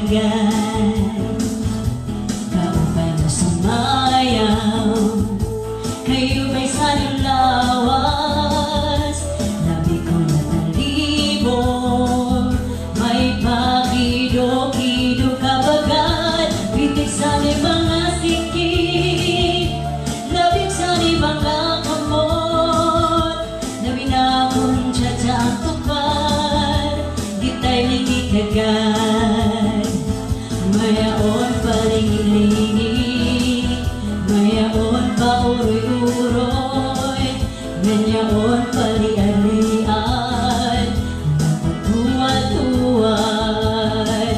ikagay. Kaupay mo sumayaw, kayo ba'y sanang lawas? Labi ko na talibong, may pakido-kido kabagat. Pitik sa mga sikip, labig sa mga kamot. Labi na akong tsatsang tukar, di tayo ikagay. Mayaon palingi-lingi, mayaon pa uroy-uroy, mayaon pali-alian, napagtuwa-tuwan.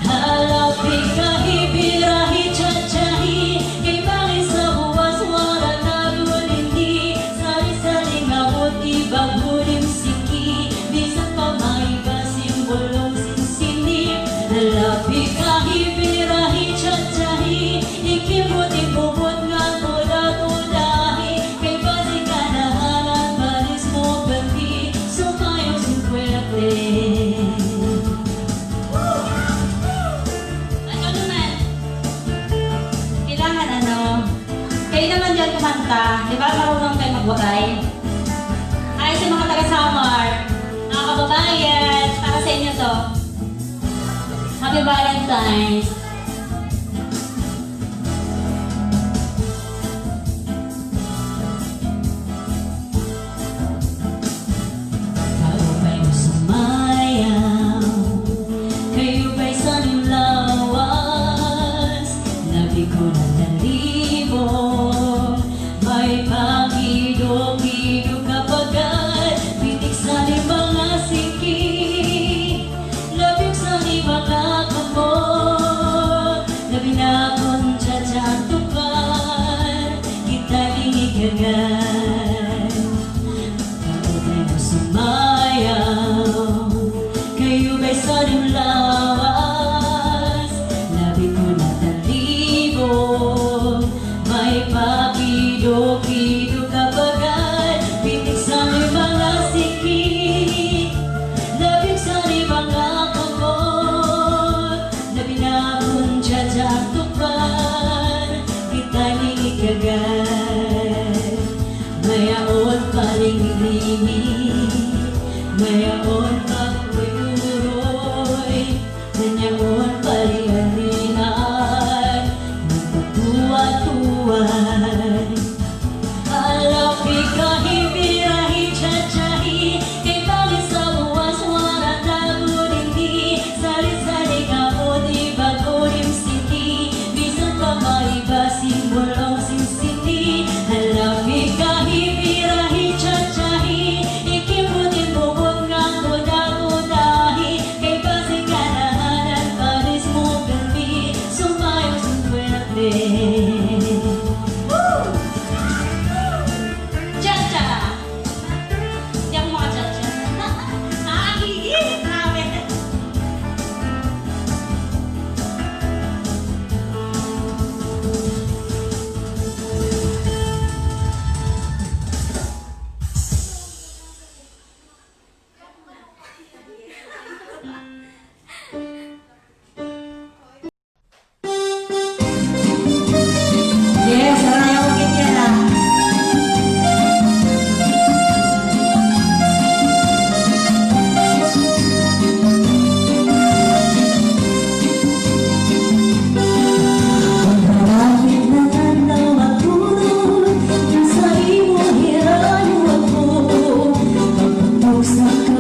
Halapi kahi, birahi, tsatsyahi, kay bangin sa buwas, wala nagulindi. Sari-sari ngabot, ibang huling siki, bisan pa maiba, simbolong sinsinip. Halapi kahi, birahi, tsatsyahi, ikimot-ibubot nga tuda-tudahi, kay basi kanahanan, balis mo gabi, sumayaw sumpuerte. Ano naman? Kailangan ano? Kayo naman dyan kumanta. Di ba marunong kayo magwakay? Ay, sa mga taga-Samar, mga kababayan, para sa inyo to. Happy Valentine's! Kaupay mo sumayaw, kayo ba'y sanang lawas? Labi ko na talibong, may pakido-kido kabagat. Pitik sa mga sikip, labig sa mga kamot. Labi na akong tsatsang tukar, kita'y ikagay. Kaupay mo sumayaw, kayo ba'y sanang lawas? Labi ko na talibong, may pakido-kido kabagat. Pitik sa mga sikip, labig sa mga kamot. Labi na akong tsatsang tukar, kita'y ikagay. Mayaon palingi-lingi, mayaon pa uroy-uroy, mayaon pali-alian, napagtuwa-tuwan. Halapi kahi, birahi, tsatsyahi, kay bangin sa buwas, wala nagulindi. Sari-sari ngabot, ibang ulim siti, bisan pa maiba, simbolong sinsiti. Halapi kahi, birahi, tsatsyahi, ikimut-ibubot nga tuda-tudahi, kay basi kanahanan, balis mo gabi, sumayaw sumpuerte. Cha-cha! Hindi ako maka-cha-cha. Gigit! Grabe! Yes, saraya ko ganyan lang. Pagharapin na tanaw matulog, yung sa imo hirayo ako. Pagpapos na